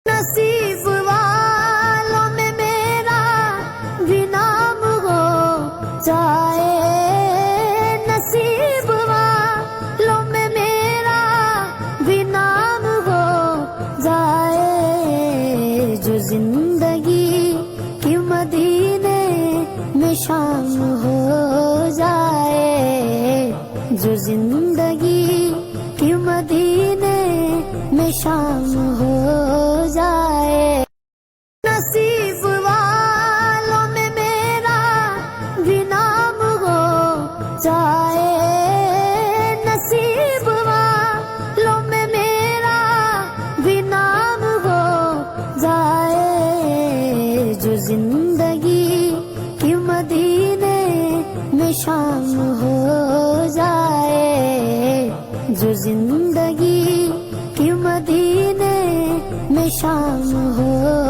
نصیب والوں میں میرا بھی نام ہو جائے، نصیب والوں میں میرا بھی نام ہو جائے، جو زندگی کی مدینے میں شام ہو جائے، جو زندگی کی مدینے میں شام ہو جائے، نصیب والوں میں میرا بھی نام ہو جائے، نصیب والوں میں میرا بھی نام ہو جائے، جو زندگی کی مدینے میں شام ہو جائے، جو زندگی کی مدینے میں شام ہو